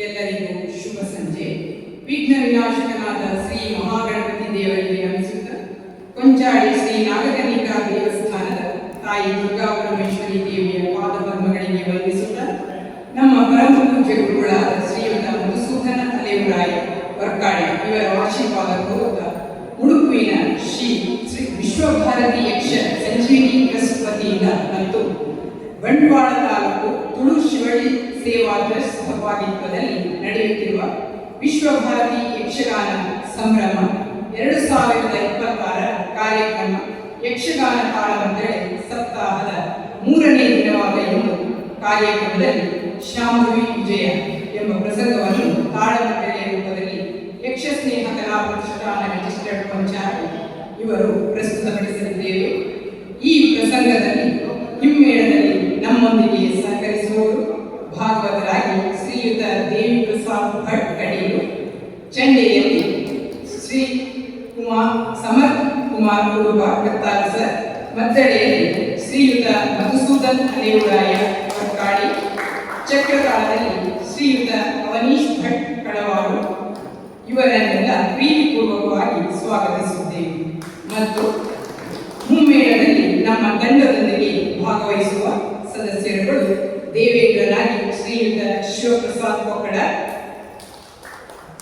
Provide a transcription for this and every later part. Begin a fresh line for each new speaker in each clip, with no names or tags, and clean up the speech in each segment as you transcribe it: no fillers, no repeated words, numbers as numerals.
ಎಲ್ಲರಿಗೂ ಶುಭ ಸಂಜೆ. ವಿಘ್ನ ವಿನಾಶಕನಾದ ಶ್ರೀ ಮಹಾಗಣಪತಿ ದೇವರಿಗೆ ನಮಿಸುತ್ತ ಕೊಂಚಾಡಿ ಶ್ರೀ ನಾಗಕನಿಕಾ ದೇವಸ್ಥಾನದ ತಾಯಿ ದುರ್ಗಾ ಪರಮೇಶ್ವರಿ ದೇವಿಯ ಪಾದಪದ್ಮಗಳಿಗೆ ವಂದಿಸುತ್ತ ನಮ್ಮ ಪರಮ ಪೂಜ್ಯ ಗುರುಗಳಾದ ಶ್ರೀಯುತ ಮಧುಸೂದನ ಅಲೆಯುರಾಯ ವರ್ಕಾಡೆ ಇವರ ಆಶೀರ್ವಾದ ಕೋರುತ್ತ ಉಡುಪಿನ ಶ್ರೀ ವಿಶ್ವಭಾರತಿ ಯಕ್ಷ ಸಂಜೀವಿನಿ ಟ್ರಸ್ಟ್ ವತಿಯಿಂದ ಮತ್ತು ಬಂಟ್ವಾಳ ತಾಲೂಕು ತುಳು ಶಿವಳ್ಳಿ ಸೇವಾ ಟ್ರಸ್ಟ್ ಸಹಭಾಗಿತ್ವದಲ್ಲಿ ನಡೆಯುತ್ತಿರುವ ವಿಶ್ವಭಾರತಿ ಯಕ್ಷಗಾನ ಸಂಭ್ರಮ 2026 ಕಾರ್ಯಕ್ರಮ ಯಕ್ಷಗಾನ ತಾಳಮದ್ದಳೆ ಸಪ್ತಾಹದ 3ನೇ ದಿನವಾದ ಇಂದು ಕಾರ್ಯಕ್ರಮದಲ್ಲಿ ಶಾಂಭವಿ ವಿಜಯ ಎಂಬ ಪ್ರಸಂಗವನ್ನು ತಾಳಮದ್ದಳೆಯ ರೂಪದಲ್ಲಿ ಯಕ್ಷಸ್ನೇಹ ಕಲಾ ಪ್ರತಿಷ್ಠಾನ ರಿಜಿಸ್ಟರ್ಡ್ ಕೊಂಚಾಡಿ ಇವರು ಪ್ರಸ್ತುತಪಡಿಸಲಿದ್ದೇವೆ. ಈ ಪ್ರಸಂಗದಲ್ಲಿ ಹಿಮ್ಮೇಳದಲ್ಲಿ ನಮ್ಮೊಂದಿಗೆ ಸಹಕರಿಸುವವರು ಭಾಗವತರಾಗಿ ಶ್ರೀಯುತ ದೇವಿ ಪ್ರಸಾದ್ ಭಟ್ ಕಡೀಲು, ಚಂಡೆಯಲ್ಲಿ ಶ್ರೀ ಸಮರ್ಥ್ ಕುಮಾರ್ ಕುರುಬ ಕತ್ತಾಲ್ ಸರ್, ಮದ್ದಳೆಯಲ್ಲಿ ಶ್ರೀಯುತ ಮಧುಸೂದನ್ ಅಲೆಯುರಾಯ ಕಟ್ಕಾಡಿ, ಚಕ್ರತಾಳದಲ್ಲಿ ಶ್ರೀಯುತ ಅವನೀಶ್ ಭಟ್ ಕಳವಾಡು ಇವರನ್ನೆಲ್ಲ ಪ್ರೀತಿಪೂರ್ವಕವಾಗಿ ಸ್ವಾಗತಿಸುತ್ತೇವೆ. ಮತ್ತು ಮುಮ್ಮೇಳದಲ್ಲಿ ನಮ್ಮ ತಂಡದೊಂದಿಗೆ ಭಾಗವಹಿಸುವ ಸದಸ್ಯರುಗಳು ದೇವೇಂದ್ರನಾಗಿ ಶ್ರೀಯುತ ಶಿವಪ್ರಸಾದ್ ಕೊಕ್ಕಡ,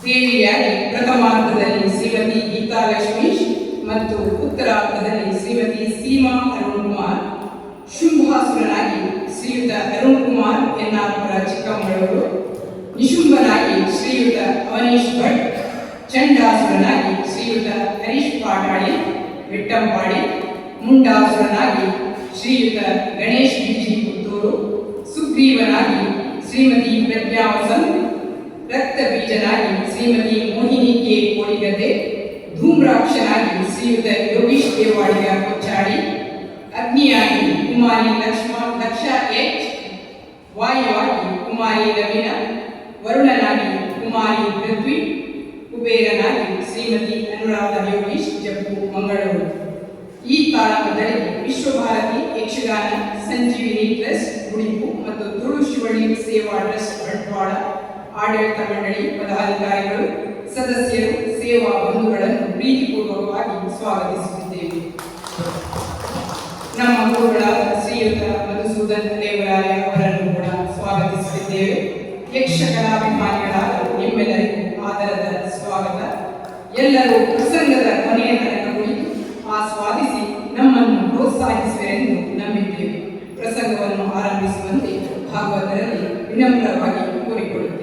ದೇವಿಯಾಗಿ ಪ್ರಥಮಾರ್ಧದಲ್ಲಿ ಶ್ರೀಮತಿ ಗೀತಾ ಲಕ್ಷ್ಮೀಶ್ ಮತ್ತು ಉತ್ತರಾರ್ಧದಲ್ಲಿ ಶ್ರೀಮತಿ ಸೀಮಾ ಅರುಣ್ ಕುಮಾರ್, ಶುಂಭಾಸುರನಾಗಿ ಶ್ರೀಯುತ ಅರುಣ್ ಕುಮಾರ್ ಎನ್ನಾರ್ಪುರ ಚಿಕ್ಕಮಗಳೂರು, ನಿಶುಂಭನಾಗಿ ಶ್ರೀಯುತ ಅವನೀಶ್ ಭಟ್, ಚಂಡಾಸುರನಾಗಿ ಶ್ರೀಯುತ ಹರೀಶ್ ಪಾಟಾಳಿ ಬೆಟ್ಟಂಪಾಡಿ, ಮುಂಡಾಸುರನಾಗಿ ಶ್ರೀಯುತ ಗಣೇಶ್ ಬಿಜಿ ಪುತ್ತೂರು, ಸುಗ್ರೀವನಾಗಿ ಶ್ರೀಮತಿ ಪ್ರಜ್ಞಾ ವಸಂತ್, ರಕ್ತ ಬೀಜನಾಗಿ ಶ್ರೀಮತಿ ಮೋಹಿನಿ ಕೆ ಕೋಡಿಗದ್ದೆ, ಧೂಮ್ರಾಕ್ಷನಾಗಿ ಶ್ರೀಯುತ ಯೋಗೀಶ್ ದೇವಾಡಿಗ ಕೊಚ್ಚಾಡಿ, ಅಗ್ನಿಯಾಗಿ ಕುಮಾರಿ ಲಕ್ಷ ಎಚ್, ವಾಯುವಾಗಿ ಕುಮಾರಿ ರವೀನ, ವರುಣನಾಗಿ ಕುಮಾರಿ ಪೃಥ್ವಿ, ಕುಬೇರನಾಗಿ ಶ್ರೀಮತಿ ಅನುರಾಧ ಯೋಗೀಶ್ ಜಪ್ಪು ಮಂಗಳೂರು. ಈ ತಾಳಮದ್ದಳೆಗೆ ವಿಶ್ವಭಾರತಿ ಯಕ್ಷಗಾನ ಸಂಜೀವಿನಿ ಟ್ರಸ್ಟ್ ಗುಡಿಪು ಮತ್ತು ತುಳು ಶಿವಳ್ಳಿ ಸೇವಾ ಟ್ರಸ್ಟ್ ಬಂಟ್ವಾಳ ಆಡಳಿತ ಮಂಡಳಿ ಪದಾಧಿಕಾರಿಗಳು, ಸದಸ್ಯರು, ಸೇವಾ ಬಂಧುಗಳನ್ನು ಪ್ರೀತಿಪೂರ್ವಕವಾಗಿ ಸ್ವಾಗತಿಸುತ್ತಿದ್ದೇವೆ. ನಮ್ಮ ಗುರುಗಳಾದ ಶ್ರೀಯುತ ಮಧುಸೂದನ್ ಅಲೆಯುರಾಯ ಅವರನ್ನು ಕೂಡ ಸ್ವಾಗತಿಸುತ್ತಿದ್ದೇವೆ. ಯಕ್ಷಕಲಾಭಿಮಾನಿಗಳಾದ ನಿಮ್ಮೆಲ್ಲರಿಗೂ ಆದರದ ಸ್ವಾಗತ. ಎಲ್ಲರೂ ಪ್ರಸಂಗದ ಕೊನೆಯ ತನಕ ಕುಳಿತು ಆಸ್ವಾದಿಸಿ ನಮ್ಮನ್ನು ಪ್ರೋತ್ಸಾಹಿಸುವೆಂದು ನಂಬಿದ್ದೇವೆ. ಪ್ರಸಂಗವನ್ನು ಆರಂಭಿಸುವಂತೆ ಭಾಗವತರಲ್ಲಿ ವಿನಮ್ರವಾಗಿ ಕೋರಿಕೊಳ್ಳುತ್ತೇವೆ.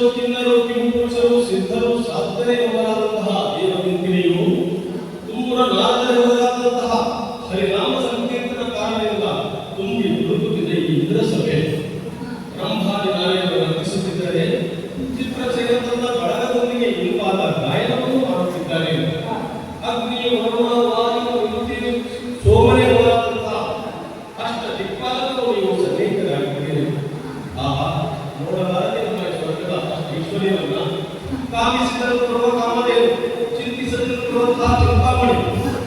ಯಕ್ಷರು ಕಿನ್ನರು ಕಿಂಪುರುಷರು ಸಿದ್ಧರು ಸಾಧನೆ ಮೊದಲಾದಂತಹ ದೇವದಿಂತಿನಿಯು ದೂರ ನಾದರವರಾದಂತಹ ಹರಿನಾಮ ಸಂಕೀರ್ತನ ಕಾರಣದಿಂದ ತುಂಬಿ ತುಳುಕುತ್ತಿದೆ ಈ ಇಂದ್ರ ಸಭೆ. ಬ್ರಹ್ಮಾದಿ ನಾರಾಯಣರು ನರ್ತಿಸುತ್ತಿದ್ದರೆ ಚಿತ್ರಸೇನ ತನ್ನ ಬಳಗದೊಂದಿಗೆ ಇಂಪಾದ ಗಾಯನವನ್ನು ಮಾಡುತ್ತಿದ್ದಾರೆ. ಅಗ್ನಿಯು ವರುಣ ವಾಯು ವಿದ್ಯು ಸೋಮನೆ ಮೊದಲಾದಂತಹ ಅಷ್ಟ ದಿಕ್ಪಾಲಕರು ನೀವು ಸನ್ನಿಹಿತರಾಗಿದ್ದೀರಿ. ಆಹಾ, ನೋಡಲಾರದೆ ನಮ್ಮ ಸ್ವರ್ಗದ ಐಶ್ವರ್ಯವನ್ನ ಕಾಮಿಸಿದರು ಕೊಡುವ ಕಾಮಧೇನು, ಚಿಂತಿಸದಿರುವಂತಹ ಚಿಂತಾಮಣಿ,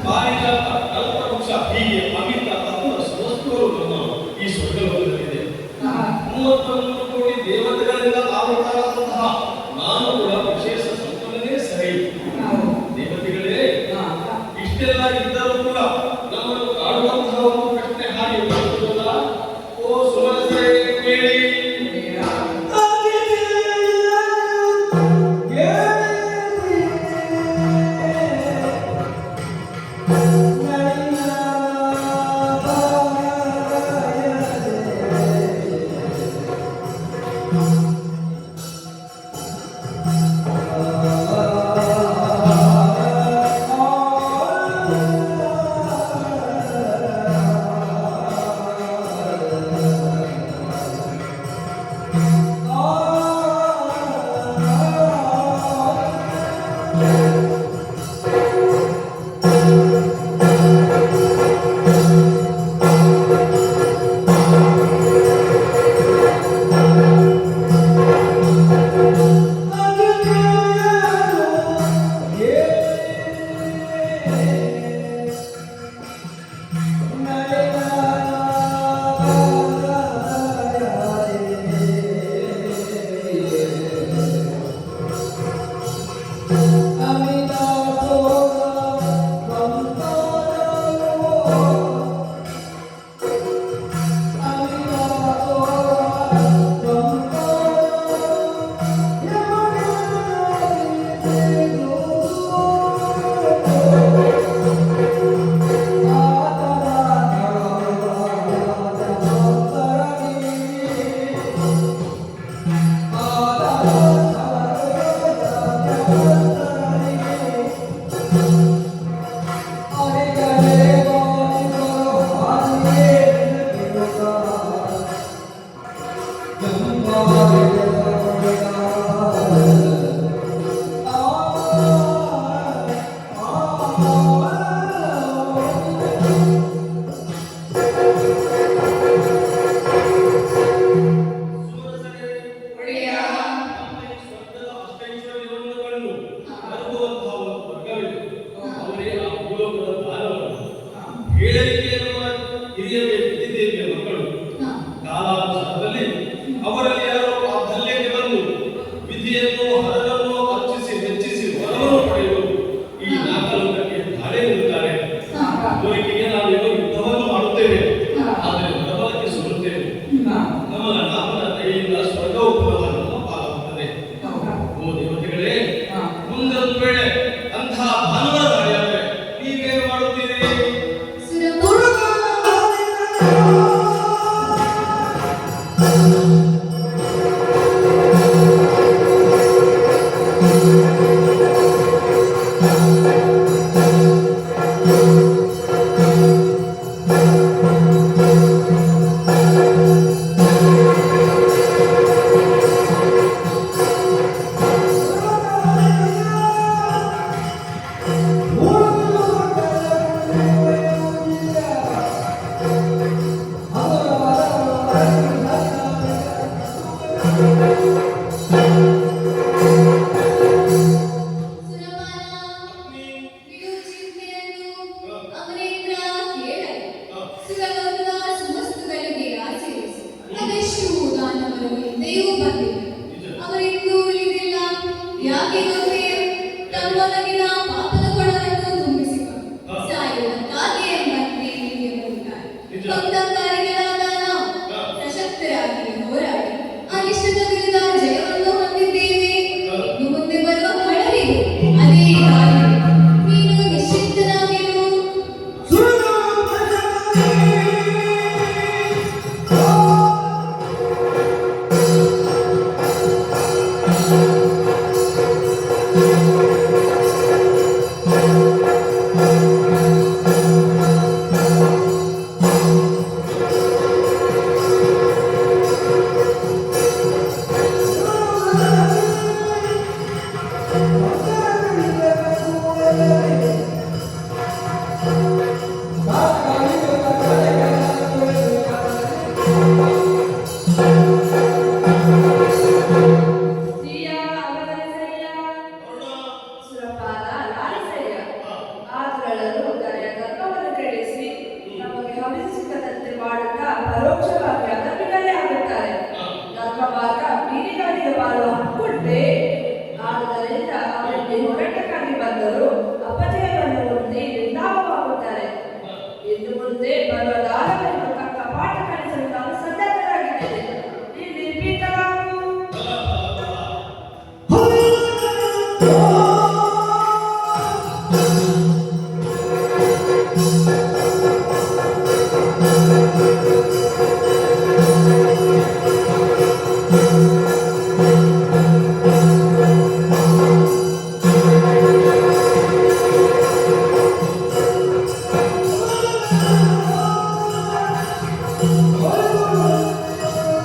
ಪಾರಿಜಾತ, ಕಲ್ಪವೃಕ್ಷ, ಹೀಗೆ ಅಮಿತ ಅಪೂರ್ವ ಸಮಸ್ತರು ನಮ್ಮ ಈ ಸ್ವರ್ಗಲೋಕದಲ್ಲಿದೆ. 33 ಕೋಟಿ ದೇವತೆಗಳಿಂದ ಆವೃತರಾದಂತಹ ನಾನು ಕೂಡ ವಿಶೇಷ ಸಂಪನ್ನನೇ ಸರಿ. ದೇವತೆಗಳೇ, ಇಷ್ಟೆಲ್ಲ ಇದ್ದರೂ ಕೂಡ ನಮ್ಮನ್ನು ಕಾಡುವಂತಹ ಒಂದು ಪ್ರಶ್ನೆ ಹಾಗೆ ಬರುತ್ತದಲ್ಲ. ಓ ಸುಮನಸೇ ಕೇಳಿ. ಅವರಲ್ಲಿ ಯಾರೋ ಆ ಧಲ್ಯಕ್ಕೆ ಬಂದು ವಿಧಿಯನ್ನು ಹರನನ್ನು ಅರ್ಚಿಸಿ ಮೆಚ್ಚಿಸಿ ವರವನ್ನು ಪಡೆಯುವುದು ಈ ನಾಲ್ಕಲೋಕಕ್ಕೆ ಧಾರೆ ನೀಡುತ್ತಾರೆ. ಅವರಿಗೆ ನಾವೇನೋ ಯುದ್ಧವನ್ನು ಮಾಡುತ್ತೇವೆ, ಆದರೆ ಪ್ರಬಲಕ್ಕೆ ಸೋಲುತ್ತೇವೆ. ನಮ್ಮ ನಾಮನ ದಯೆಯಿಂದ ಸ್ವರ್ಗವು ಪುನಃ ನಮ್ಮ ಪಾಲಾಗುತ್ತದೆ. ಓ ದೇವತೆಗಳೇ, ಮುಂದೊಂದು ವೇಳೆ ಅಂತಹ ಭಾನುವಾರ ದಾಳಿಯಾದರೆ ನೀವೇನು ಮಾಡುತ್ತೀರಿ?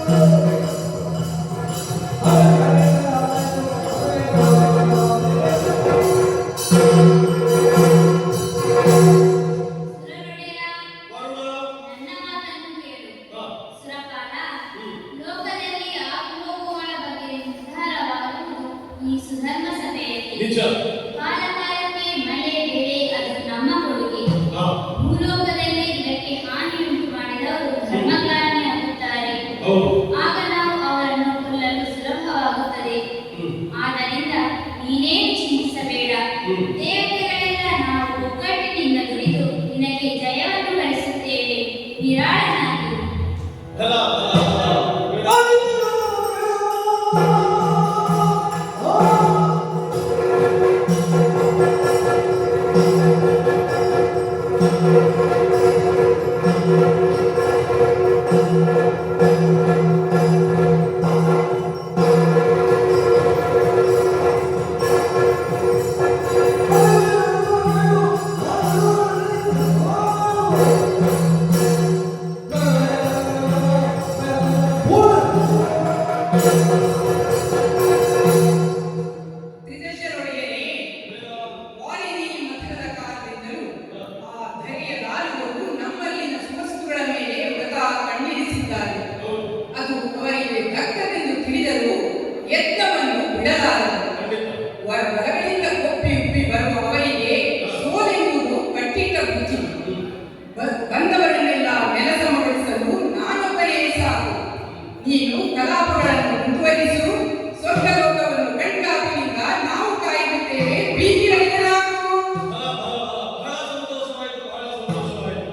ಸುರನೊಡೆಯ,
ವರುಣ.
ನನ್ನ ಮಾತನ್ನು ಕೇಳು.
ಹಾ.
ಸುರಪಾಲ,
ಹ್ಮ್.
ಲೋಕದಲ್ಲಿ ಆಗುಹೋಗುಗಳ ಬಗ್ಗೆ ನಿರ್ಧಾರವಾಗುವುದು ಈ ಸುಧರ್ಮ ಸಭೆಯಲ್ಲಿ.
ನಿಜ.
ಕಾಲ ಕಾಲಕ್ಕೆ ಮಳೆ ಬೆಳೆ ಅದು ನಮ್ಮ ಕೊಡುಗೆ.
ಹಾ.
ಭೂಲೋಕದಲ್ಲಿ ಇದಕ್ಕೆ ಹಾನಿ ಉಂಟು ಮಾಡಿದವರು ಧರ್ಮಗ್ಲಾನಿಯಾಗುತ್ತಾರೆ.
ಹೌದು.
ಆಗ ನಾವು ಅವರನ್ನು ಕೊಲ್ಲಲು ಸುಲಭವಾಗುತ್ತದೆ.
ಹ್ಮ್.
ಆದ್ದರಿಂದ ನೀನೇನು ಚಿಂತಿಸಬೇಡ.
ಹ್ಮ್.
ದೇವತೆಗಳೆಲ್ಲ ನಾವು ಒಗ್ಗಟ್ಟಿನಿಂದ ದುಡಿದು ನಿನಗೆ ಜಯವನ್ನು ಗಳಿಸುತ್ತೇವೆ. ನಿರಾಳನಾಗಿರು.
ಫಲ, ಫಲ, ಫಲ.
ತ್ರಿದಶರೊಡೆಯನೇ, ವಾಲಿನಿ ಮಥನದ ಕಾಲದಿಂದಲೂ ಆ ಧರೆಯ ಲಾಲುವರು ನಮ್ಮಲ್ಲಿನ ಸುವಸ್ತುಗಳ ಮೇಲೆ ವ್ರತ ಕಣ್ಣಿರಿಸಿದ್ದಾರೆ.
ಹೌದು.
ಅದು ಅವರಿಗೆ ದಕ್ಕದೆಂದು ತಿಳಿದರೂ ಯತ್ನವನ್ನು ಬಿಡಲಾರದು.
ಖಂಡಿತ.
ಬಲಗಳಿಂದ ಒಪ್ಪಿ ಉಪ್ಪಿ ಬರುವ ಅವರಿಗೆ ಸೋಲೆಂಬುದು ಕಟ್ಟಿಟ್ಟ ಬುದ್ಧಿ. ಬಂದವರನ್ನೆಲ್ಲ ನೆಲಸಮಗೊಳಿಸಲು ನಾನೊಬ್ಬನೇ ಸಾಕು. ನೀನು ಕಲಾಪಗಳನ್ನು ಮುಂದುವರಿಸು. ಸ್ವರ್ಗಲೋಕವನ್ನು ಕಣ್ಗಾಪಿನಿಂದ ನಾವು ಕಾಯುತ್ತೇವೆ. ಭೀತಿರಹಿತನಾಗು.
ಫಲ, ಫಲ, ಫಲ. ಬಹಳ ಸಂತೋಷವಾಯಿತು, ಬಹಳ ಸಂತೋಷವಾಯಿತು.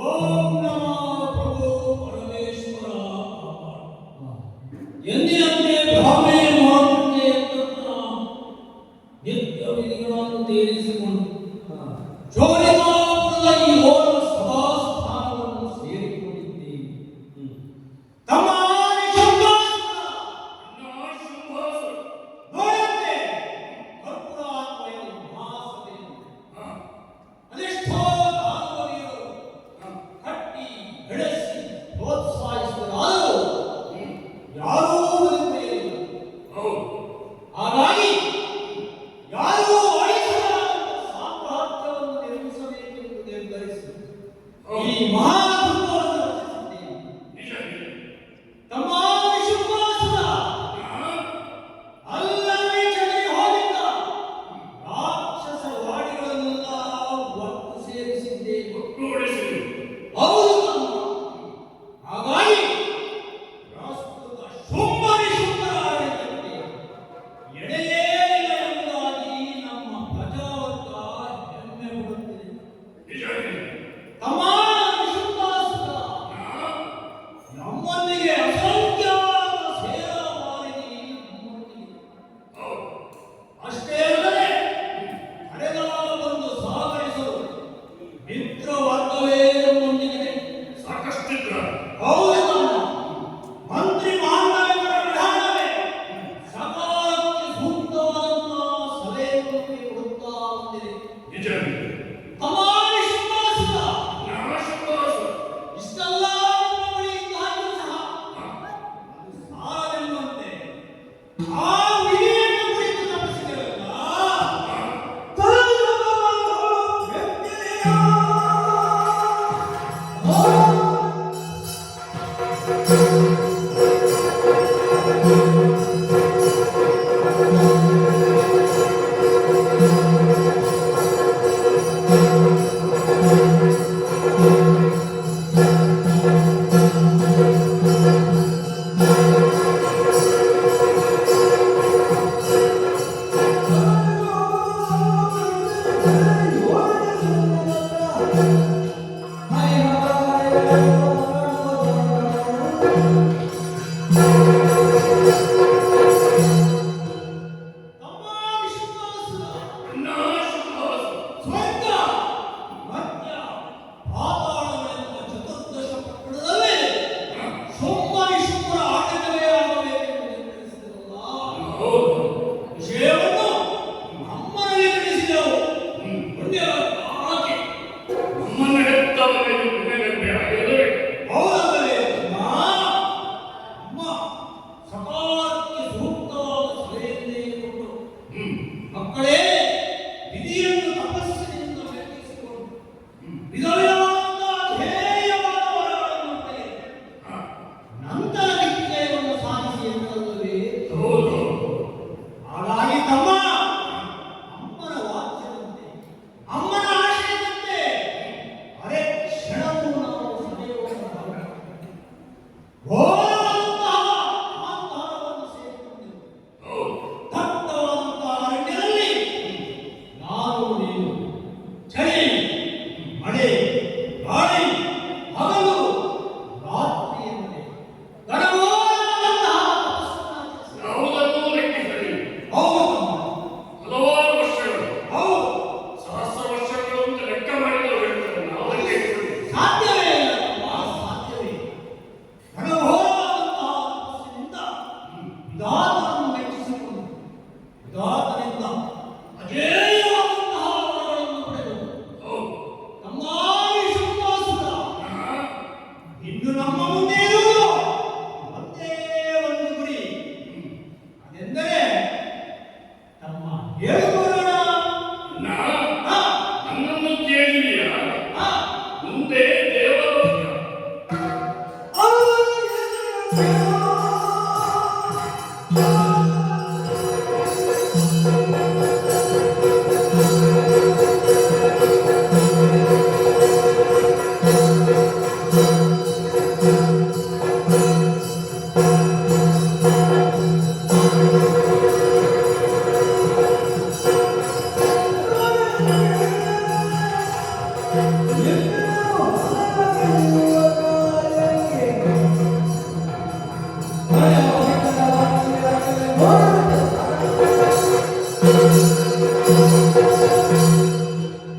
ಓಂ ನಮೋ ಪ್ರಭು ಪರಮೇಶ್ವರ. ಎಂದಿನಂತೆ ಬ್ರಾಹ್ಮಣ ಮಹಾತ್ಮೆ ನಿತ್ಯ ವಿಧಿಗಳನ್ನು ತೀರಿಸಿಕೊಂಡು ಜೋಡಿಮಾಪುರದ ಈ ಹೋದ ಸಭಾಸ್ಥಾನವನ್ನು ಸೇರಿಕೊಂಡಿದ್ದೇವೆ. ತಮ್ಮ ನೋಡಂತೆ ಕರ್ಪೂರಾತ್ಮಯ ಮಹಾಸಭೆಯನ್ನು ಅದೆಷ್ಟೋ ದಾನವರಿಯರು ಕಟ್ಟಿ ಬೆಳೆಸಿ ಪ್ರೋತ್ಸಾಹಿಸಿದರಾದರೂ ಯಾರೂ ಬದುಕೇ ಇಲ್ಲ. ಹಾಗಾಗಿ ಯಾರೂ ಅಳಿಸಲಾರದ ಸಾಮ್ರಾಜ್ಯವನ್ನು ನಿರ್ಮಿಸಬೇಕು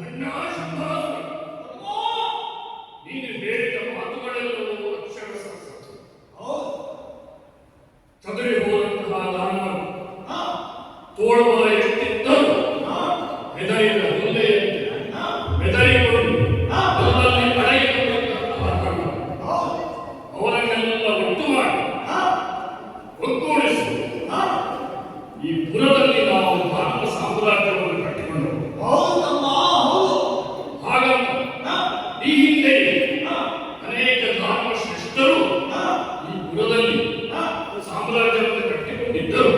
ಅಣ್ಣ ಶಂಭಾಸುರ, ನೀನು ಹೇಳಿದ ಮಾತುಗಳೆಲ್ಲವೂ ಅಕ್ಷರ ಸತ್ಯ. ಚದುರಿ ಹೋದಂತಹ ದಾನವರು ತೋಳುವ ಎಷ್ಟಿದ್ದರು ಹೆದರಿದ ಹುಲ್ಲೆಯಂತೆ ಬೆದರಿಕೊಂಡು ಅಲ್ಲಲ್ಲಿ ಅಡಗಿರುವಂತಹ ಕಣ್ಣು ಅವರನ್ನೆಲ್ಲ ಒಟ್ಟು ಮಾಡಿ ಒಗ್ಗೂಡಿಸಿ ಈ ಪುರದಲ್ಲಿ ನಾವು ಭಾರತ ಸಾಮ್ರಾಜ್ಯವನ್ನು ಕಟ್ಟಿಕೊಂಡರು. ಹಾಗಂತ ಈ ಹಿಂದೆ ಅನೇಕ ಧರ್ಮ ಶ್ರೇಷ್ಠರು ಈ ಪುರದಲ್ಲಿ ಸಾಮ್ರಾಜ್ಯವನ್ನು ಕಟ್ಟಿಕೊಂಡಿದ್ದರು.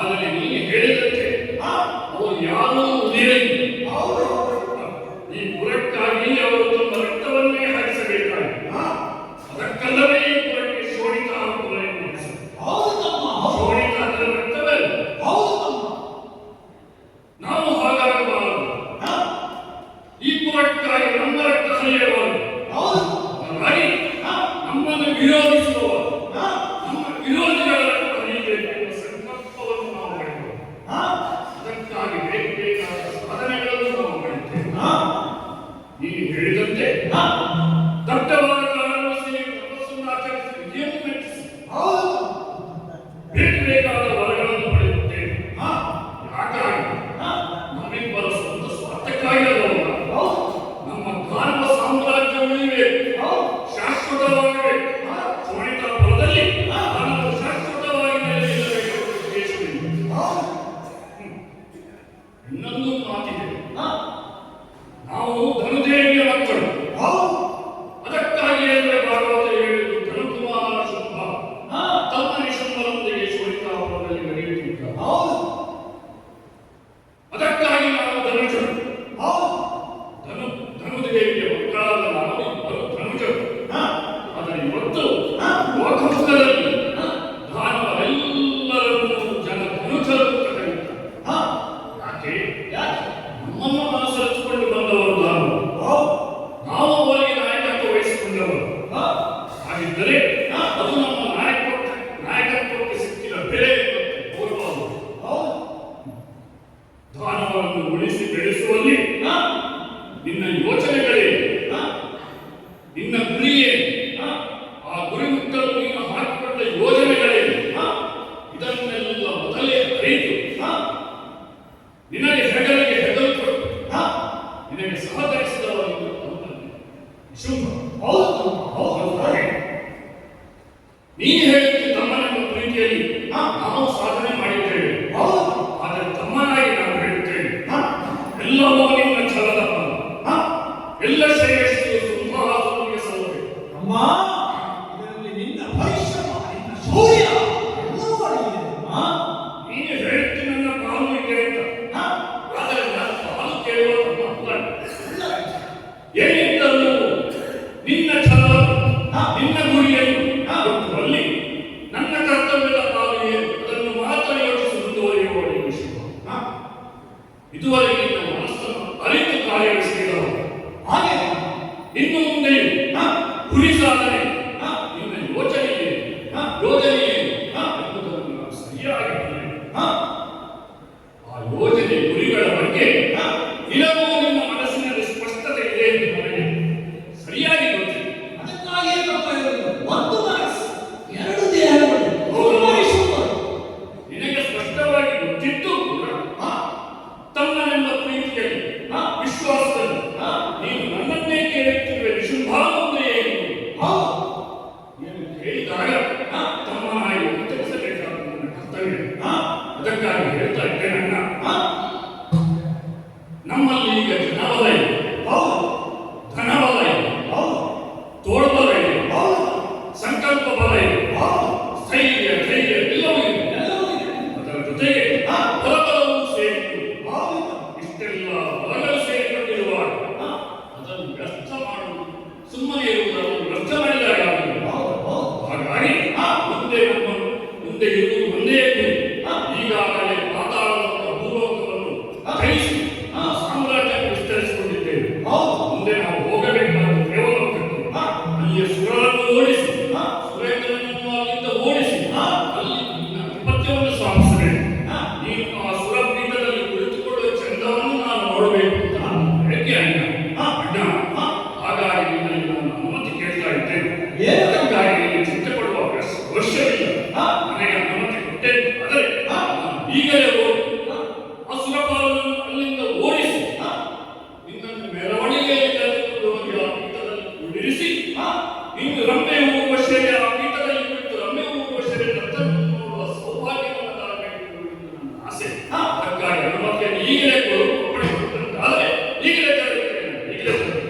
ಆದರೆ ನೀನು ಹೇಳಿದಂತೆ ಅವರು ಯಾರೂ ಉಳಿಯಲಿಲ್ಲ. ಈ ಪುರಕ್ಕಾಗಿ ಅವರು ತಮ್ಮ ರಕ್ತವನ್ನೇ ಹರಿಸಬೇಕಾಗಿದೆ. ಅದಕ್ಕಲ್ಲವೇ ಈ ಪುರಕ್ಕೆ ಶೋಣಿತ ಪುರ ಎಂದು ಹೆಸರು. ಶೋಣಿತ ಅದರ ರಕ್ತವೇ. ನಾವು ಹಾಗಾಗಬಾರದು. ಈ ಪುರಕ್ಕಾಗಿ ನಮ್ಮ ರಕ್ತ ಹರಿಯಬಾರದು. ಹಾಗಾಗಿ ನಮ್ಮನ್ನು ವಿರೋಧಿಸುವವರು ನಮ್ಮ ವಿರೋಧಿಗಳ ರಕ್ತ ಹರಿಯಬೇಕೆಂಬ ಸಂಕಲ್ಪವನ್ನು ನಾವು ಮಾಡಿದ್ದೇವೆ. ಅದಕ್ಕಾಗಿ ಬೇಕಾದ ಸಾಧನೆಗಳನ್ನು ನಾವು ಮಾಡಿದ್ದೇವೆ. ನೀನು ಹೇಳಿದಂತೆ ದಟ್ಟವಾದ ಕಾಲವನ್ನು ಸೇರಿ ತಪಸ್ಸನ್ನು ಆಚರಿಸಿ ವಿಧಿಯನ್ನು ಮೆಚ್ಚಿಸಿ ಬೇಕಾದ ವರಗಳನ್ನು ಪಡೆಯುತ್ತೇವೆ. ಯಾಕಾಗಿ ನಮ್ಮಿಬ್ಬರ ಸ್ವಂತ ಸ್ವಾರ್ಥಕ್ಕಾಗಿ ಅಲ್ಲವಲ್ಲ. ನಮ್ಮ ಧಾರ್ಮ ಸಾಮ್ರಾಜ್ಯ ಉಳಿಯಬೇಕು, ಶಾಶ್ವತವಾಗಬೇಕು. ಶೋಣಿತ ಪುರದಲ್ಲಿ ನಾವು ಶಾಶ್ವತವಾಗಿ ನೆಲೆನಿಲ್ಲಬೇಕು ಉದ್ದೇಶವಿದೆ. ಇನ್ನೊಂದು ಮಾತಿದೆ. ನಾವು ಧನುದೇವಿಯ ಮಕ್ಕಳು. ಅದಕ್ಕಾಗಿ ಅಂದರೆ ಭಾಗವತ ಹೇಳಿದ್ದು ಧನುಕುಮಾರ ಶುಂಭ ತಮ್ಮ ನಿಶುಂಭರೊಂದಿಗೆ ಶೋಣಿತಾಪುರದಲ್ಲಿ ನಡೆಯುತ್ತಿದ್ದ. ಅದಕ್ಕಾಗಿ ನಾವು ಧನುಜರು. ಧನುದೇವಿಯ ಮಕ್ಕಳಾದ ನಾವು ಇಬ್ಬರು ಧನುಜರು. ಆದರೆ ಇವತ್ತು ಲೋಕಮುಖದಲ್ಲಿ ದಾನವರೆಲ್ಲರನ್ನೂ ಜನ ಧನುಜರು ಅಂತ ಕರೆಯುತ್ತಾರೆ. ಯಾಕೆ? ನಮ್ಮನ್ನು ಅನುಸರಿಸಿಕೊಂಡು ಬಂದವರು ದಾನವರು. ನಾವು ಅವರಿಗೆ ನಾಯಕತ್ವ ವಹಿಸಿಕೊಂಡವರು. ಹಾಗಿದ್ದರೆ ಅದು ನಮ್ಮ ನಾಯಕತ್ವಕ್ಕೆ ಸಿಕ್ಕಿದ ಬೆಲೆ ಮತ್ತು ಗೌರವ. ದಾನವನ್ನು ಉಳಿಸಿ ಬೆಳೆಸುವಲ್ಲಿ ನಿನ್ನ ಯೋಚನೆಗಳೇನು? ನಿನ್ನ ಗುರಿಯೇನು? ಆ ಗುರಿ ಮುಟ್ಟಲು ನೀನು ಹಾಕಿಕೊಂಡ ಯೋಜನೆಗಳೇನು? ಇದನ್ನೆಲ್ಲ ಮೊದಲೇ ಅರಿತು ನಿನಗೆ ಹೆಗಲಿಗೆ ಹೆಗಲು ಕೊಟ್ಟು ನಿನಗೆ ಸಹಕರಿಸಿದವರಿಂದ ಶುಭ. ನೀನು ಹೇಳಿದ ತಮ್ಮನೆಂಬ ಪ್ರೀತಿಯಲ್ಲಿ ನಾವು ಸಾಧನೆ ಮಾಡಿದ್ದೇವೆ. ಆದರೆ ತಮ್ಮನಾಗಿ ನಾವು ಹೇಳುತ್ತೇವೆ, ಎಲ್ಲವೂ ನಿನ್ನ ಛಲದ ಫಲ. ಎಲ್ಲ ಶ್ರೇಯಸ್ಸು ಸಿಂಹಾಸನಿಗೆ ಸಲ್ಲಬೇಕು.
ಇದರಲ್ಲಿ ನಿನ್ನ ಪರಿಶ್ರಮ, ನಿನ್ನ ಶೌರ್ಯ ಎಲ್ಲವೂ ಅಡಗಿದೆ.
ನೀನು ಹೇಳುತ್ತಿ ನನ್ನ ಪಾಲು ಇದೆ ಅಂತ. ಆದರೆ ನನ್ನ ಪಾಲು ಕೇಳುವ ತಮ್ಮ ಅಲ್ಲ. ಏನಿದ್ದರೂ ನಿನ್ನ ಛಲವನ್ನು, ನಿನ್ನ ಗುರಿಯನ್ನು ಗೊತ್ತುವಲ್ಲಿ ನನ್ನ ಕರ್ತವ್ಯದ ಪಾಲು ಏನು ಅದನ್ನು ಮಾತ್ರ ಯೋಚಿಸಿ ಮುಂದುವರಿಯುವ ವಿಷಯ. ಇದುವರೆಗೆ ನಿನ್ನ ಮನಸ್ಸನ್ನು ಅರಿತು ಕಾರ್ಯವೆಸಗಿದವರು.
ಹಾಗೆ
ಇನ್ನು ಮುಂದೆಯೂ ಗುರಿ ಸಾಧನೆ ನಿನ್ನ ಯೋಚನೆ ಏನು, ಯೋಜನೆ ಏನು ಎಂಬುದನ್ನು ನಾವು ಸರಿಯಾಗಿ ತಿಳಿಯಬೇಕು. ಆ ಯೋಜನೆ ಗುರಿಗಳ ಬಗ್ಗೆ ನಿನಗೂ ನಿಮ್ಮ ಮನಸ್ಸಿನಲ್ಲಿ ಸ್ಪಷ್ಟತೆ ಇದೆ ಎಂದು ನನಗೆ ಸರಿಯಾಗಿ ಗೊತ್ತಿದೆ.
ಅದಕ್ಕಾಗಿಯೇ ತಪ್ಪ ಇರೋದು. ಒಂದು ಮನಸ್ಸು, ಎರಡು ದೇಹಗಳು,
ನಿನಗೆ ಸ್ಪಷ್ಟವಾಗಿ ಗೊತ್ತಿದ್ದು ಕೂಡ ತಮ್ಮನೆಲ್ಲ ಪ್ರೀತಿಯಲ್ಲಿ ವಿಶ್ವಾಸದಲ್ಲಿ ನೀನು ನನ್ನನ್ನೇ ಕೇಳುತ್ತಿರುವೆ. ನಿಶುಂಭಾನಂದೇ ಏನು ನೀನು ಕೇಳಿದಾಗ ತಮ್ಮನಾಗಿ ಉತ್ತರಿಸಬೇಕಾದ ನನ್ನ ಕರ್ತವ್ಯ. ಅದಕ್ಕಾಗಿ ಹೇಳ್ತಾ ಇದ್ದೇನೆ ಅಣ್ಣ, ನಮ್ಮಲ್ಲಿ ಈಗ ಜನಬಲ ಇದೆ, ಧನಬಲ ಇದೆ, ತೋಳ್ಬಲ ಇದೆ, ಸಂಕಲ್ಪ ಬಲ ಇದೆ, ಸ್ಥೈರ್ಯ ಧೈರ್ಯ ಎಲ್ಲವೂ ಇದೆ. ಅದರ ಜೊತೆಗೆ ಬಲಬಲವೂ ಸೇರಿತು. ಇಷ್ಟೆಲ್ಲ ಬಲಗಳು ಸೇರಿಕೊಂಡಿರುವಾಗ ಅದನ್ನು ವ್ಯರ್ಥ ಮಾಡುವುದು, ಸುಮ್ಮನೆ ಇರುವುದನ್ನು ವ್ಯರ್ಥ ಮಾಡಿದಾಗ ಹಾಗಾಗಿ ಮುಂದೆ ಇರುವುದು ಒಂದೇ ಗುರಿ. ಈಗಾಗಲೇ ಪಾತಾಳವನ್ನು ಭೂಲೋಕವನ್ನು ಜಯಿಸಿ ನೋಡಬೇಕು ಅಂತ ನಾನು ಬಯಕೆ ಅಣ್ಣ. ಅಣ್ಣ, ಹಾಗಾಗಿ ನಿನ್ನಲ್ಲಿ ನಾನು ಅನುಮತಿ ಕೇಳ್ತಾ ಇದ್ದೇನೆ. ಅದಕ್ಕಾಗಿ ನೀನು ಚಿಂತೆ ಪಡುವ ಅವಶ್ಯವಿಲ್ಲ. ನನಗೆ ಅನುಮತಿ ಕೊಟ್ಟೆ. ಆದರೆ ಈಗಲೇ ಹೋಗಿ ಆ ಸುರಪಾಲನನ್ನು ಅಲ್ಲಿಂದ ಓಡಿಸಿ ನಿನ್ನನ್ನು ಮೆರವಣಿಗೆಯಲ್ಲಿ ಕರೆದುಕೊಂಡು ಹೋಗಿ ಆ ಪೀಠದಲ್ಲಿ ಕುಳ್ಳಿರಿಸಿ ನೀನು ರಮ್ಮೆ ಹೋಗುವ ಶೇರೆ ಆ ಪೀಠದಲ್ಲಿ ಕುಳಿತು ರಮ್ಮೆ ಹೋಗುವ ಶೇರೆ ದತ್ತನನ್ನು ನೋಡುವ ಸೌಭಾಗ್ಯವನ್ನು ತರಬೇಕು ಎಂದು ನನ್ನ ಆಸೆ. ಅದಕ್ಕಾಗಿ ಅನುಮತಿಯನ್ನು ಈಗಲೇ ಒಪ್ಪಣೆ ಕೊಟ್ಟಂತಾದರೆ ಈಗಲೇ ತರುತ್ತೇನೆ. ಈಗಲೇ ತರುತ್ತೇನೆ.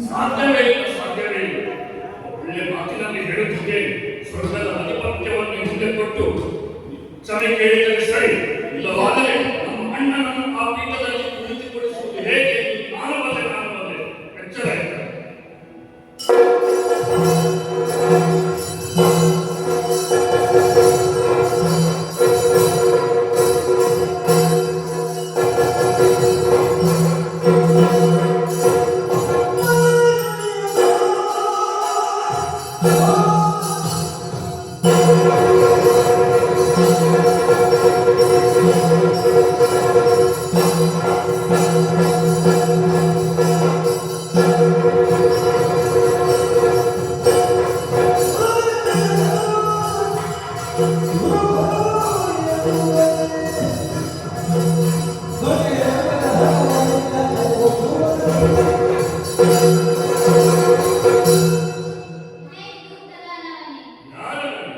ಸಾಧ್ಯ ಸಾಧ್ಯವೇ ಇಲ್ಲ, ಸಾಧ್ಯವೇ ಇಲ್ಲ. ಒಳ್ಳೆ ಮಾತಿನಲ್ಲಿ ಹೇಳುತ್ತಿದ್ದೇನೆ, ಸ್ವರ್ಗದ ಆಧಿಪತ್ಯವನ್ನು ಹಿಂದೆ ಕೊಟ್ಟು ಕ್ಷಮೆ ಕೇಳಿದರೆ ಸರಿ, ಇಲ್ಲವಾದರೆ ನಮ್ಮ ಅಣ್ಣನನ್ನು ಆ ಪೀಠದಲ್ಲಿ ಕುಳಿತುಗೊಳಿಸುವುದು ಹೇಗೆ ಎಂದು ನಾನು ಬಲ್ಲೆ ಎಚ್ಚರ ಇಲ್ಲ.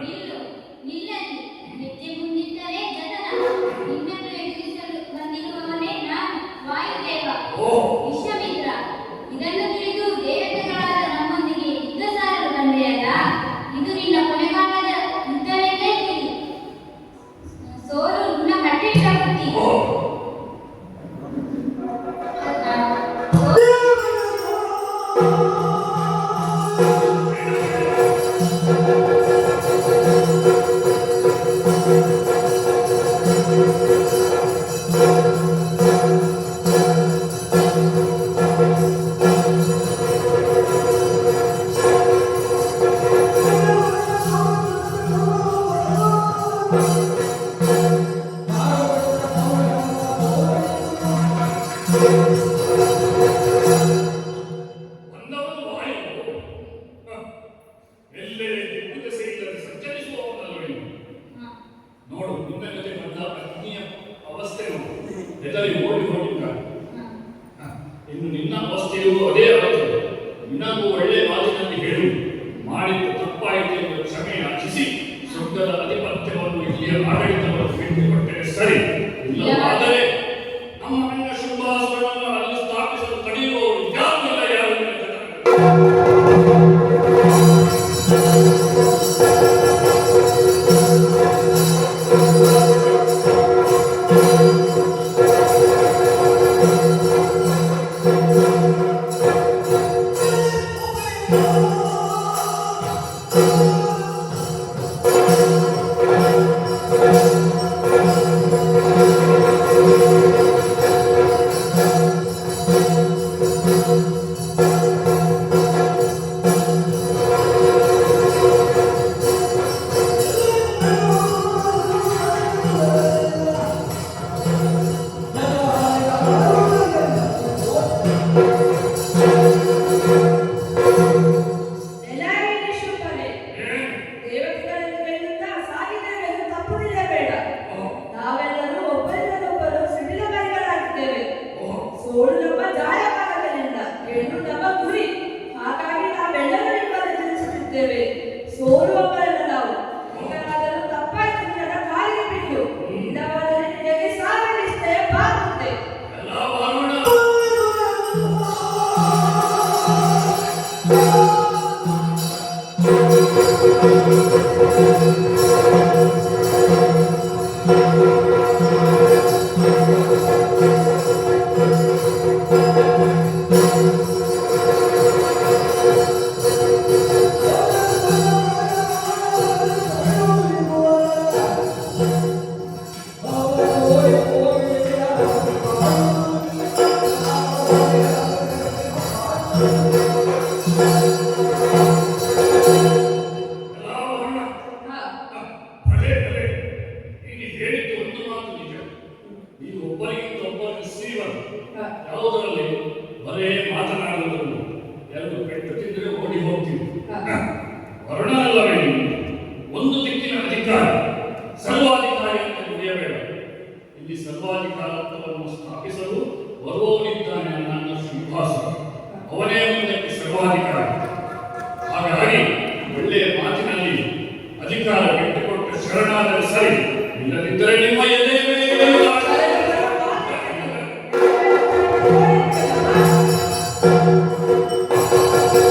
ನಿಲ್ಲು, ನಿಲ್ಲಲಿ. ಹೆಜ್ಜೆ ಮುಂದಿಟ್ಟರೆ ಜತನ. ನಿನ್ನನ್ನು ಎದುರಿಸಲು ಬಂದಿರುವವನೇ ನಾನು, ವಾಯುದೇವ, ವಿಶ್ವಮಿತ್ರ. ಇದನ್ನು ತಿಳಿದು ದೇವತೆಗಳಾದ ನಮ್ಮೊಂದಿಗೆ ಯುದ್ಧ ಸಾರಲು ಬಂದೆಯಲ್ಲ, ಇದು ನಿನ್ನ ಕೊನೆಗಾಲದ ಯುದ್ಧವೆಂದೇ ತಿಳಿ. ಸೋಲು ನಿನ್ನ ಕಟ್ಟಿಟ್ಟ ಬುದ್ಧಿ.
ಬಂದವನು ವಾಯು. ಎಲ್ಲೆಡೆ ದಿಗ್ಗುದೆಸೆ ಇಲ್ಲದೆ ಸಂಚರಿಸುವವನಲ್ಲವೇ ನೀನು? ನೋಡು, ನಿನ್ನ ಜೊತೆ ಬಂದ ಅಗ್ನಿಯ ಅವಸ್ಥೆ ನೋಡು. ಹೆದರಿ ಓಡಿ ಹೋಗಿದ್ದಾನೆ. ಇನ್ನು ನಿನ್ನ ಅವಸ್ಥೆಯೂ ಅದೇ ಆಗುತ್ತದೆ. ನಿನಗೂ ಒಳ್ಳೆ ಮಾತಿನಲ್ಲಿ ಹೇಳು, ಮಾಡಿದ ತಪ್ಪಾಯಿತು ಎಂದು ಕ್ಷಮೆ ಯಾಚಿಸಿ ಸ್ವರ್ಗದ ಆಧಿಪತ್ಯವನ್ನು ಇಲ್ಲಿಯ ಆಡಳಿತವನ್ನು ಬಿಟ್ಟುಕೊಟ್ಟರೆ ಸರಿ, ಇಲ್ಲವಾದರೆ ನಮ್ಮ ಅಣ್ಣ ಶುಭಾಸುರನನ್ನು ಅಲ್ಲಿ ಸ್ಥಾಪಿಸಲು ತಡೆಯುವವರು ಯಾರು ಇಲ್ಲ, ಯಾರು ಇಲ್ಲ ಜನರು. ಎಲ್ಲ ವಾರುಣ. ಭಲೆ ಭಲೆ, ನೀನು ಹೇಳಿದ್ದು ಒಂದು ಮಾತು ನಿಜ. ನೀನು ಒಬ್ಬರಿಗಿಂತ ಒಬ್ಬರಿಗೆ ಶ್ರೀಮಂತ. ಯಾವುದರಲ್ಲಿ ಬರೇ ಮಾತನಾಡುವುದನ್ನು ಎರಡು ಪೆಟ್ಟು ತಿಂದರೆ ಓಡಿ ಹೋಗ್ತೀವಿ. ವರುಣ ಅಲ್ಲವೇ ನೀನು? ಒಂದು ದಿಕ್ಕಿನ ಅಧಿಕಾರಿ, ಸರ್ವಾಧಿಕಾರಿ ಅಂತ ನುಡಿಯಬೇಡ. ಇಲ್ಲಿ ಸರ್ವಾಧಿಕಾರತ್ವವನ್ನು ಸ್ಥಾಪಿಸಲು ಬರುವವನಿದ್ದಾನೆ ನನ್ನ ಶ್ರೀನಿವಾಸ. ಅವನೇ ಮುಂದಕ್ಕೆ ಸರ್ವಾಧಿಕಾರಿ. ಹಾಗಾಗಿ ಒಳ್ಳೆಯ ಮಾತಿನಲ್ಲಿ ಅಧಿಕಾರ ಬಿಟ್ಟುಕೊಟ್ಟು ಶರಣಾದರೆ ಸರಿ, ಇಲ್ಲದಿದ್ದರೆ ನಿಮ್ಮ ಎದೆ ಮೇಲೆ
¡Gracias!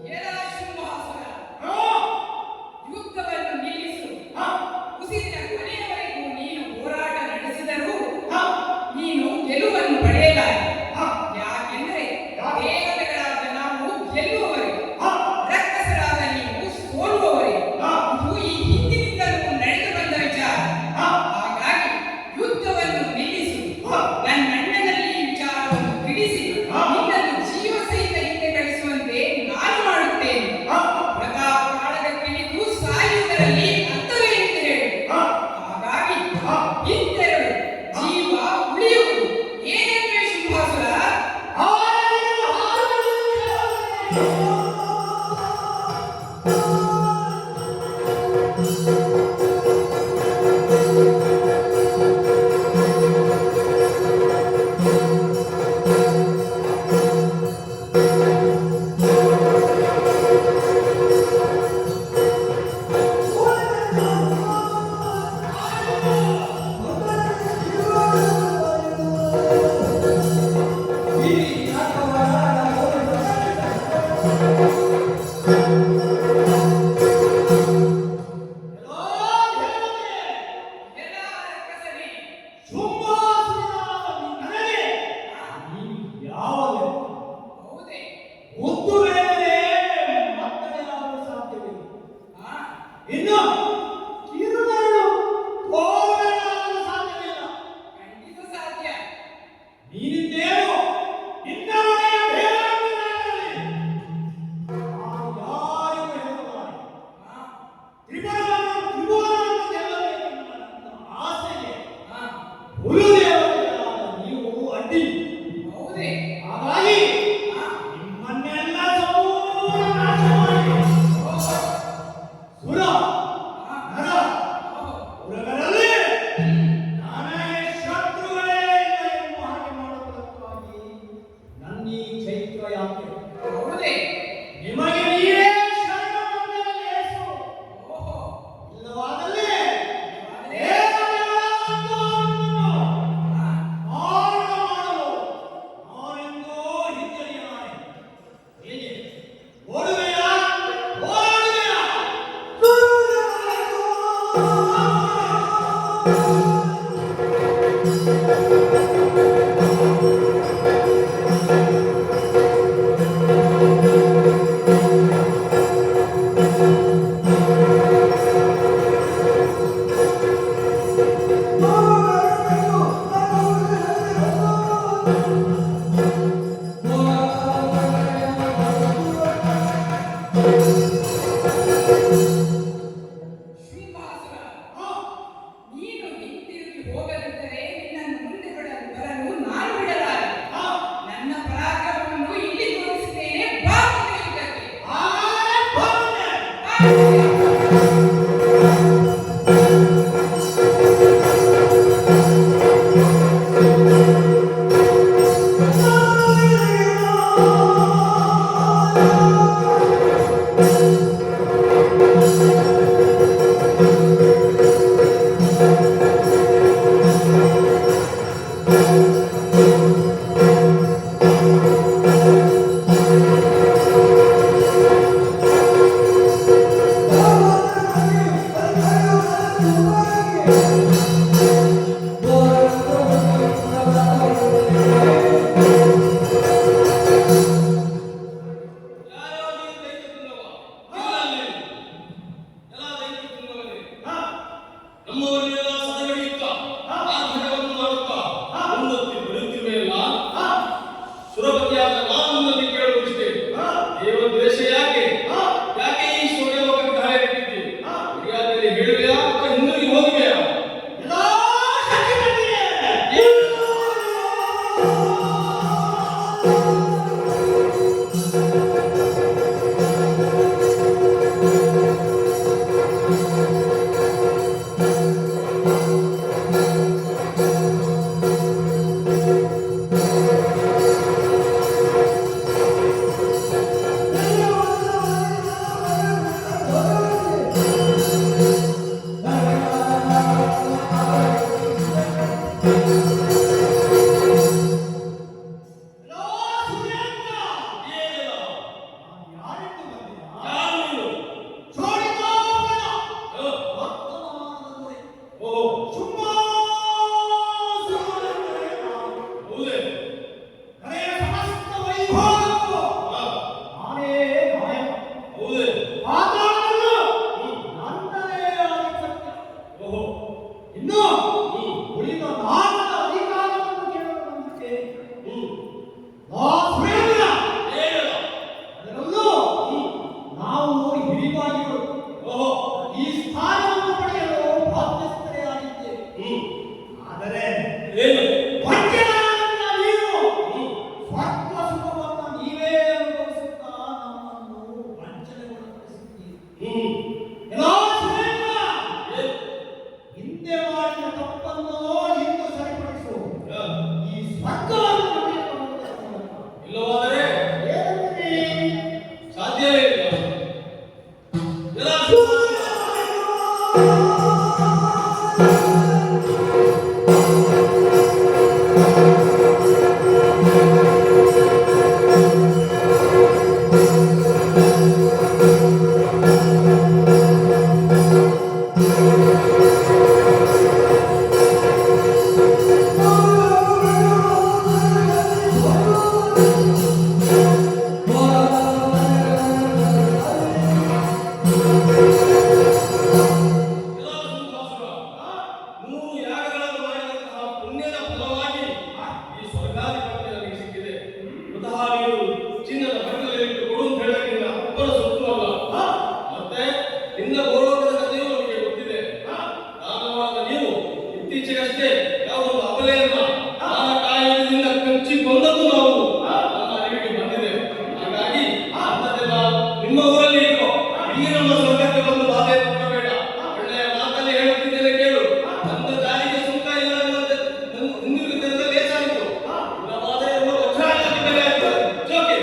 ಹೇಳ ಶೃಂಗಾಸುರ, ಯುದ್ಧವನ್ನು ನಿಲ್ಲಿಸು. ಉಸಿರಿನ ಕೊನೆಯವರೆಗೂ ನೀನು ಹೋರಾಟ ನಡೆಸಿದರೂ ನೀನು ಗೆಲುವನ್ನು ಪಡೆಯಲಾರೆ. ಯಾಕೆಂದರೆ ದೇವತೆಗಳಾದ ನಾವು ಗೆಲ್ಲುವವರೇ, ರಕ್ಕಸರಾದ ನೀವು ಸೋಲುವವರೇ. ಇದು ಈ ಹಿಂದಿನಿಂದಲೂ ನಡೆದು ಬಂದ ವಿಚಾರ. ಹಾಗಾಗಿ ಯುದ್ಧವನ್ನು ನಿಲ್ಲಿಸು. ನನ್ನಣ್ಣನಲ್ಲಿ ಈ ವಿಚಾರವನ್ನು ತಿಳಿಸಿ ನಿನ್ನನ್ನು ಜೀವ ಸಹಿತ ಹಿಂದೆ ಕಳಿಸುವಂತೆ ನಾನು ಮಾಡುತ್ತೇನೆ. ಪ್ರತಾಪಕಾಳಗಕ್ಕಿಳಿದು ಸಾಯುವುದರಲ್ಲಿ ಅರ್ಥವೇ ಎಂದು ಹೇಳು. ಹಾಗಾಗಿ ಹಿಂತೆರಳು, ಜೀವ ಉಳಿಯುವುದು. ಏನೆಂದರೆ ಶುಂಭಾಸುರ, ಎಲ್ಲ ರಕ್ಕಸನೇ, ಹೌದೇ? ಆ, ಖಂಡಿತ ಸಾಧ್ಯ. ಆ, ಆ,
ನೀವು ಅಡ್ಡಿ.
ಹೌದೇ?
ಹಾಗಾಗಿ
ಆ,
ನಿಮ್ಮನ್ನೆಲ್ಲ ಸಂಪೂರ್ಣ ನಾಶ ಮಾಡಿ
ಓಹೋ,
ಸುರ
ಆ,
ನರ
ಓಹೋ,
ಉರಗರಲ್ಲಿ ನಾನೇ ಶತ್ರುಗಳೇ ಇಲ್ಲ ಎನ್ನುವ ಹಾಗೆ ಮಾಡುವುದಕ್ಕಾಗಿ ನನ್ನೀ ಚೈತ್ರ ಯಾತ್ರೆ.
ಹೌದೇ?
ನಿಮಗೆ ನೀವೇ ಶರಣಾಗತಿಯಲ್ಲಿ ಏಸು.
ಓಹೋ,
ಇಲ್ಲವಾದಲ್ಲಿ
ಆದರೆ
ದೇವತೆಗಳ ಆತ್ಮವನ್ನು
ಆ,
ಮಾರಣ ಮಾಡಲು ನಾನೆಂದೂ ಹಿಂಜರಿಯಲಾರೆ. ಹೇಗೆ ಓಡುವೆಯಾ? ಹೋರಾಡುವೆಯಾ?
ಶೃಂಗಾಸುರ, ನೀನು ಹಿಂತಿರುಗಿ ಹೋಗದಿದ್ದರೆ ನಿನ್ನನ್ನು ಮುಂದೆ ಬರಲು ನಾನು ಬಿಡಲಾರೆ. ನನ್ನ ಪರಾಕ್ರಮವನ್ನು ಇಲ್ಲಿ ತೋರಿಸುತ್ತೇನೆ. ಬಾ ಮುಂದೆ ಯುದ್ಧಕ್ಕೆ.
ಆ ಇನ್ನು ಉಳಿದ ನಾಲ್ಕು ಅಧಿಕಾರವನ್ನು ಕೇಳಲು ಬಂದಿದ್ದೆ. ಆ ಸುರೇಂದ್ರ ಅದರಲ್ಲೂ ನಾವು ಹಿರಿವಾಗಿರು ಈ ಸ್ಥಾನವನ್ನು ಪಡೆಯಲು ಬಾಧ್ಯಸ್ಥರೇ ಆಗಿದ್ದೇವೆ. ಆದರೆ ವಂಚಕರಾದ ನೀವು ಸ್ವರ್ಗ ಸುಖವನ್ನು ನೀವೇ ಅನುಭವಿಸುತ್ತಾ ನಮ್ಮನ್ನು ವಂಚನೆಗೊಳಪಡಿಸುತ್ತೀರಿ. ಎಲ್ಲಾ ಸುರೇಂದ್ರ, ಹಿಂದೆ ಮಾಡಿದ ತಪ್ಪನ್ನು ಇಂದು ಸರಿಪಡಿಸು. ಈ ಸ್ವರ್ಗವನ್ನು ನಮಗೆ ಕೊಡುವುದಕ್ಕೆ
ಇಲ್ಲವಾದರೆ
ಏನಂತೆ?
ಸಾಧ್ಯವೇ ಇಲ್ಲ. ನೂರು ಯಾಗಗಳನ್ನು ಮಾಡಿದಂತಹ ಪುಣ್ಯದ ಫಲವಾಗಿ ಈ ಸ್ವರ್ಗಾಧಿಪತ್ಯ ನನಗೆ ಸಿಕ್ಕಿದೆ. ಸ್ವತಃ ನೀವು ಚಿನ್ನದ ಬಟ್ಟಲಲ್ಲಿಟ್ಟು ಕೊಡು ಅಂತ ಹೇಳೋದ್ರಿಂದ ಒಬ್ಬರ ಸೊತ್ತು ಅಲ್ಲ. ಮತ್ತೆ ನಿನ್ನ ಗೋಲೋಕದ ಕಥೆಯೂ ನಮಗೆ ಗೊತ್ತಿದೆ. ದಾನವಾದ ನೀವು ಇತ್ತೀಚೆಗಷ್ಟೇ ಯಾವುದೊಂದು ಅಬಲೆಯನ್ನ ಕಾಯುವುದರಿಂದ ಕಚ್ಚಿ ಕೊಂದದ್ದು ನಾವು ನನ್ನ ಅರಿವಿಗೆ ಬಂದಿದೆ. ಹಾಗಾಗಿ ಅಂಥದ್ದೆಲ್ಲ ನಿಮ್ಮ ಊರಲ್ಲಿ ಇಟ್ಕೋ. ಇಲ್ಲಿ ನಮ್ಮ ಸ್ವರ್ಗಕ್ಕೆ ಬಂದು ಬಾಧೆ ಕೊಡಬೇಡ. ಒಳ್ಳೆಯ ಮಾತಲ್ಲಿ ಹೇಳುತ್ತಿದ್ದೇನೆ ಕೇಳು. ನನ್ನ ದಾರಿಗೆ ಸುಂಕ ಇಲ್ಲ ಅನ್ನುವಂತೆ ಹಿಂದಿರುಗಿದ್ದರಿಂದ ಲೇಸಾಯಿತು. ಇಲ್ಲವಾದರೆ ನಿಮ್ಮ ವಜ್ರಾಯುಧಕ್ಕೆ ಬೆಲೆ ಆಗ್ತದೆ. ಜೋಕೆ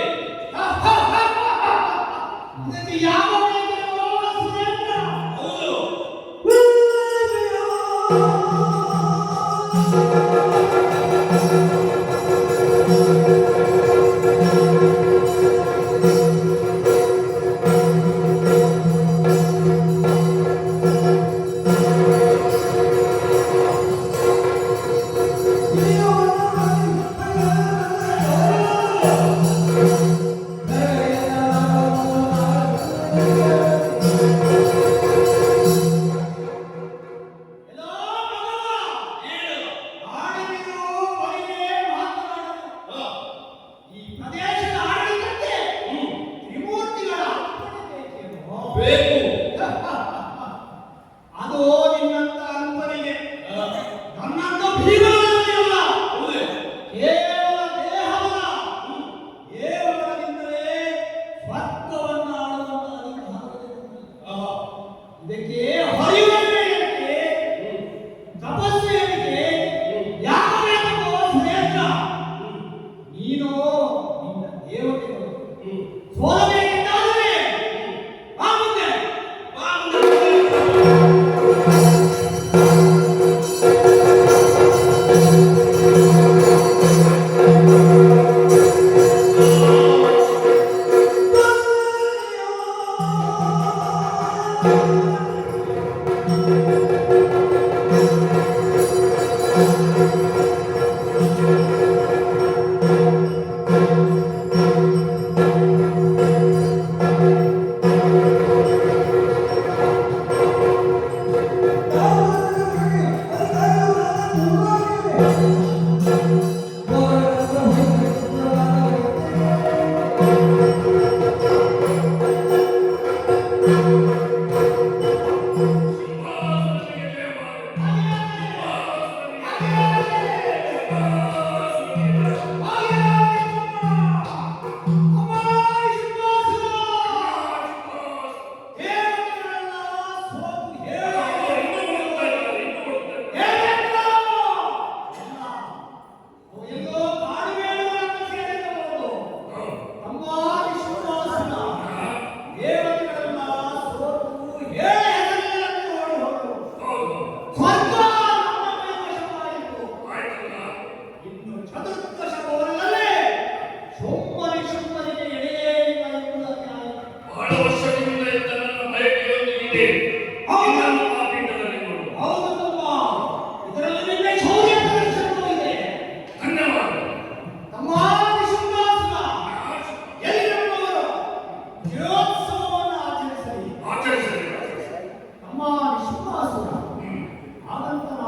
ಇದಕ್ಕೆ ಯಾವ ವಂಚನೆಯೋ ಸುರೇಂದ್ರ?
ಹೌದು.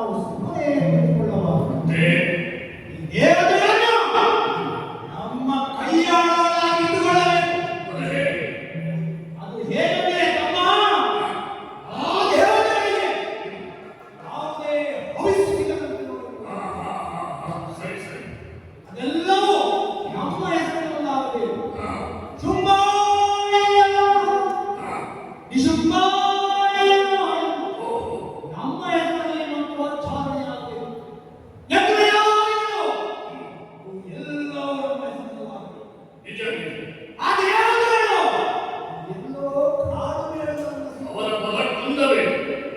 ನಾವು ಸುಮ್ಮನೆ ಕುಳಿತುಕೊಳ್ಳಬಾರದು.
ಏ,
ಈ ದೇವತೆಗಳನ್ನು ನಮ್ಮ ಕೈಯಾಳಾಗಿ ಇಟ್ಟುಕೊಳ್ಳಬೇಕು.
ಅದು ಹೇಗೆ?
ಅದು ಹೇಗೆಂದರೆ ತಮ್ಮ, ಆ ದೇವತೆಗಳಿಗೆ ಯಾವುದೇ ಭವಿಷ್ಯವಿಲ್ಲದಂತೆ ನೋಡಿಕೊಳ್ಳಬೇಕು.
ಸರಿ ಸರಿ.
ಅದೆಲ್ಲವೂ ನಮ್ಮ ಹೆಸರಿನಲ್ಲಾಗಬೇಕು.
ಹಾ,
ಶುಂಭಾಯ ನಿಶುಂಭಾಯ
ಓ,
ನಮ್ಮ ಹೆಸರಲ್ಲಿ ಮಂತ್ರೋಚ್ಚಾರಣೆಯಾಗಬೇಕು. ಯಜ್ಞಯಾಗಗಳು ಎಲ್ಲವೂ ನಮ್ಮ ಹೆಸರಲ್ಲಾಗಬೇಕು.
ನಿಜ ನಿಜ.
ಆ ದೇವತೆಗಳು ಎಲ್ಲೋ ಕಾಡು ಮೇಳಗಳನ್ನು
ಅವರ ಬಲ ಕುಂದವೇ.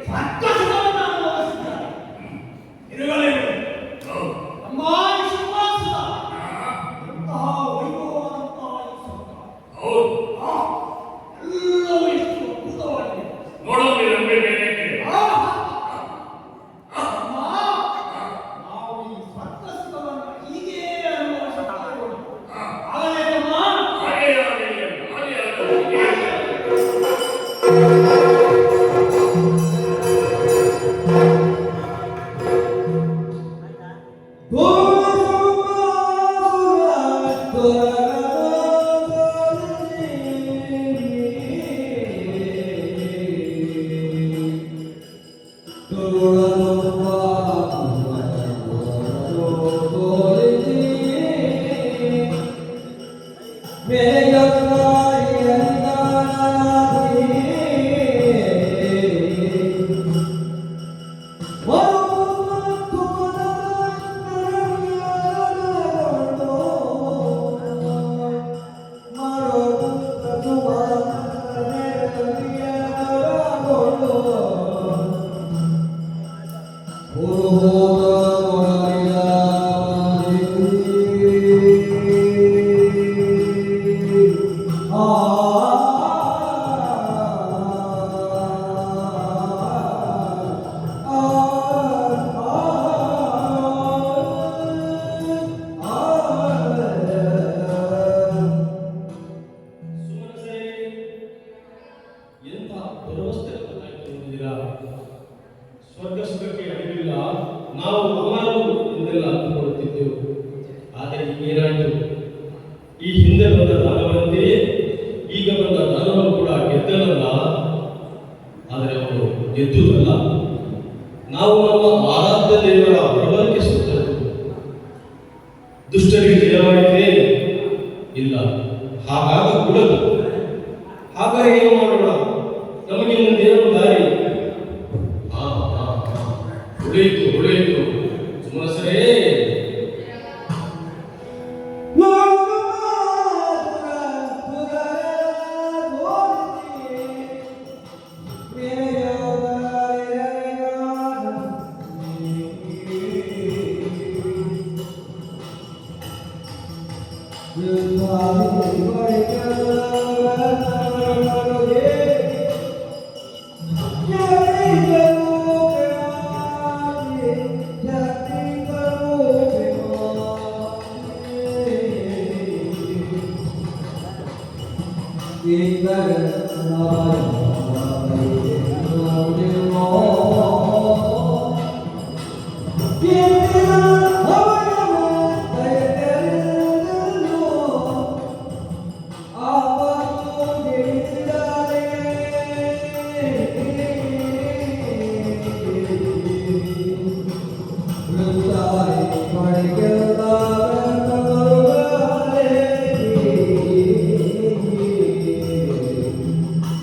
ಸ್ವರ್ಗಸುಖವನ್ನು ಅನುಭವಿಸಿದ್ದಾರೆ. ತಿರುಗಲೇಬೇಕು.
ಹೌದು.
ನಮ್ಮ ಈ ಸಿಂಹಾಸನ
ಹಾ,
ಎಂತಹ ವೈಭವವಾದಂತಹ ಈ ಸ್ವರ್ಗ.
ಹೌದು.
ಆ, ಎಲ್ಲವೂ ಎಷ್ಟು ಅದ್ಭುತವಾಗಿದೆ.
ನೋಡೋದು ನಮಗೆ ಬೇರೆ.
ನಾವು ಈ ಸ್ವರ್ಗಸುಖವನ್ನು ಹೀಗೆ ಅನುಭವಿಸುತ್ತೇವೆ. ಆಗಲೇ ತಮ್ಮ,
ಹಾಗೆ ಆಗಲಿ, ಹಾಗೆ ಆಗಲಿ.
ಸುಮನಸೇ, ಎಂಥ ದುರವಸ್ಥೆ ಬಂದಿದ್ದೀರಾ? ಸ್ವರ್ಗ ಸುಖಕ್ಕೆ ಅರಿವಿಲ್ಲ, ನಾವು ಅಮರರು ಎಂದೆಲ್ಲ ಅಂದುಕೊಳ್ಳುತ್ತಿದ್ದೆವು. ಆದರೆ ಈಗೇನಾಯಿತು? ಈ ಹಿಂದೆ ಬಂದ ದಾನವಂತೆಯೇ ಈಗ ಬಂದ ದಾನವರು ಕೂಡ ಗೆದ್ದನಲ್ಲ. ಆದರೆ ಅವರು ಗೆದ್ದುದಲ್ಲ, ನಾವು ನಮ್ಮ ಆರಾಧ್ಯ ದೇವರ ಪ್ರಬಲಕ್ಕೆ ಸೋತರು. ದುಷ್ಟರಿಗೆ ಜಯವಾಯಿತೇ? ಇಲ್ಲ, ಹಾಗಾಗಕೂಡದು. ಹಾಗಾದ್ರೆ ಏನು ಮಾಡೋಣ? ನಮಗೆ ಮುಂದೇನು ದಾರಿ? ಹೊಳೆಯಿತು ಸುಮನಸರೇ.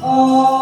Oh